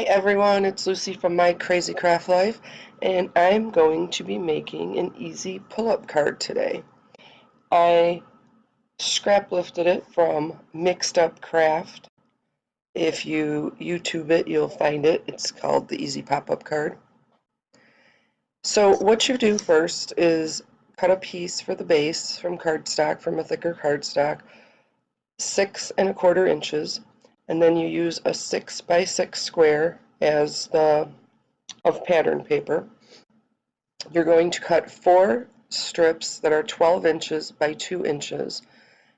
Hi everyone, it's Lucy from My Crazy Craft Life, and I'm going to be making an easy pull-up card today. I scrap lifted it from Mixed Up Craft. If you YouTube it, you'll find it. It's called the Easy Pop-Up Card. So what you do first is cut a piece for the base from cardstock, from a thicker cardstock, 6 1/4 inches, and then you use a 6 by 6 square as the of pattern paper. You're going to cut 4 strips that are 12 inches by 2 inches,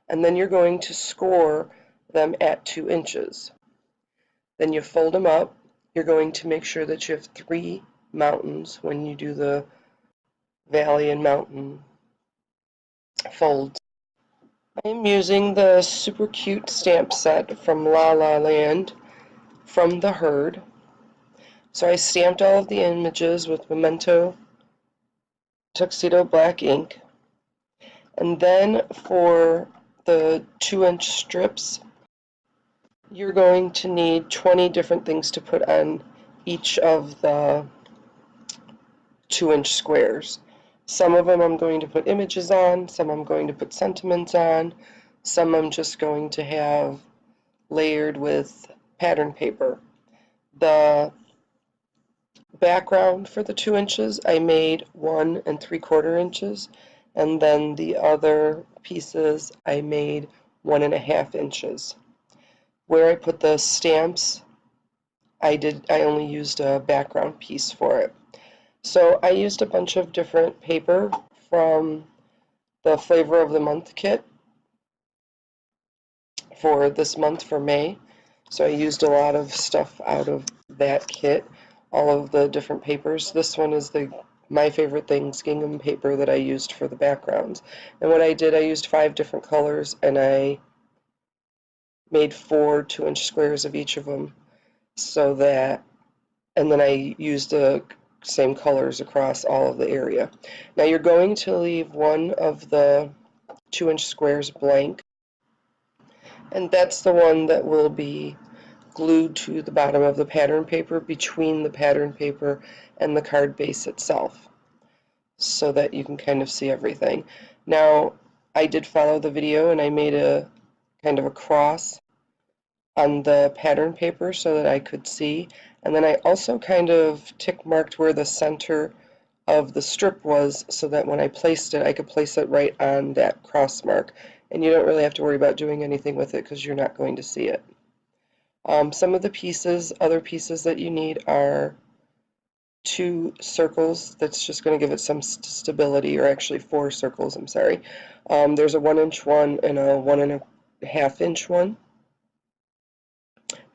and then you're going to score them at 2 inches. Then you fold them up. You're going to make sure that you have 3 mountains when you do the valley and mountain folds. I'm using the super cute stamp set from La La Land from the Herd. So I stamped all of the images with Memento Tuxedo black ink. And then for the 2-inch strips, you're going to need 20 different things to put on each of the 2-inch squares. Some of them I'm going to put images on, some I'm going to put sentiments on, some I'm just going to have layered with pattern paper. The background for the 2 inches I made 1 3/4 inches, and then the other pieces I made 1 1/2 inches. Where I put the stamps, I only used a background piece for it. So I used a bunch of different paper from the Flavor of the Month kit for this month for May. So I used a lot of stuff out of that kit, all of the different papers. This one is the My Favorite Things gingham paper that I used for the backgrounds. And what I did, I used 5 different colors, and I made 4 2-inch squares of each of them, so that, and then I used the same colors across all of the area. Now you're going to leave one of the 2-inch squares blank, and that's the one that will be glued to the bottom of the pattern paper between the pattern paper and the card base itself, so that you can kind of see everything. Now I did follow the video, and I made a kind of a cross on the pattern paper so that I could see, and then I also kind of tick marked where the center of the strip was, so that when I placed it, I could place it right on that cross mark, and you don't really have to worry about doing anything with it because you're not going to see it. Some of the pieces, other pieces that you need are 2 circles. That's just going to give it some stability, or actually 4 circles, I'm sorry. There's a 1-inch one and a 1 1/2 inch one.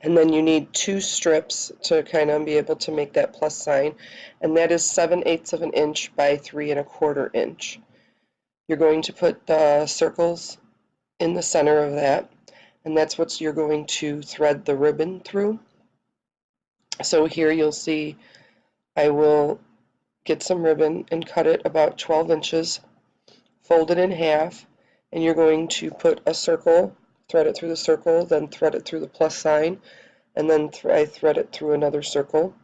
And then you need 2 strips to kind of be able to make that plus sign, and that is 7/8 of an inch by 3 1/4 inch. You're going to put the circles in the center of that, and that's what you're going to thread the ribbon through. So here you'll see I will get some ribbon and cut it about 12 inches, fold it in half, and you're going to put a circle, thread it through the circle, then thread it through the plus sign, and then I thread it through another circle,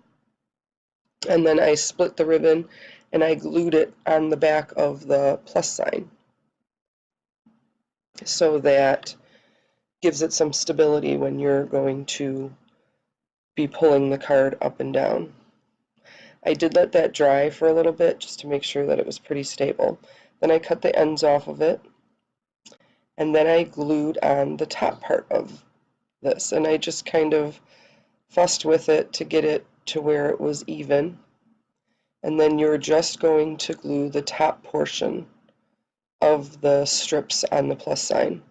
and then I split the ribbon and I glued it on the back of the plus sign, so that gives it some stability when you're going to be pulling the card up and down. I did let that dry for a little bit just to make sure that it was pretty stable. Then I cut the ends off of it, and then I glued on the top part of this, and I just kind of fussed with it to get it to where it was even, and then you're just going to glue the top portion of the strips on the plus sign.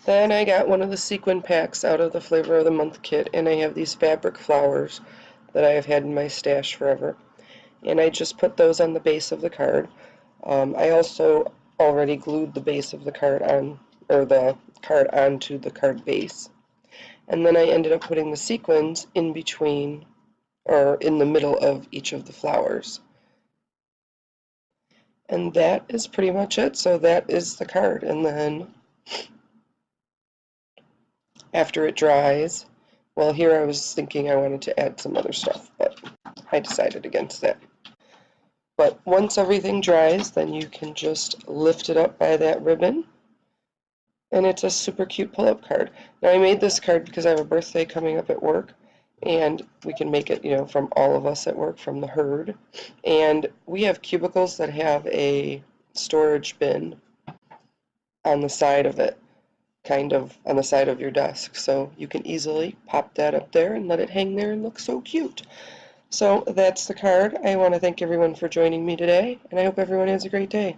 Then I got one of the sequin packs out of the Flavor of the Month kit, and I have these fabric flowers that I have had in my stash forever, and I just put those on the base of the card. I also already glued the base of the card on, or the card onto the card base, and then I ended up putting the sequins in between, or in the middle of each of the flowers. And that is pretty much it. So that is the card, and then after it dries, Well, here I was thinking I wanted to add some other stuff, but I decided against that. But once everything dries, then you can just lift it up by that ribbon, and it's a super cute pull-up card. Now, I made this card because I have a birthday coming up at work, and we can make it, from all of us at work, from the herd. And we have cubicles that have a storage bin on the side of it, kind of on the side of your desk. So you can easily pop that up there and let it hang there and look so cute. So that's the card. I want to thank everyone for joining me today, and I hope everyone has a great day.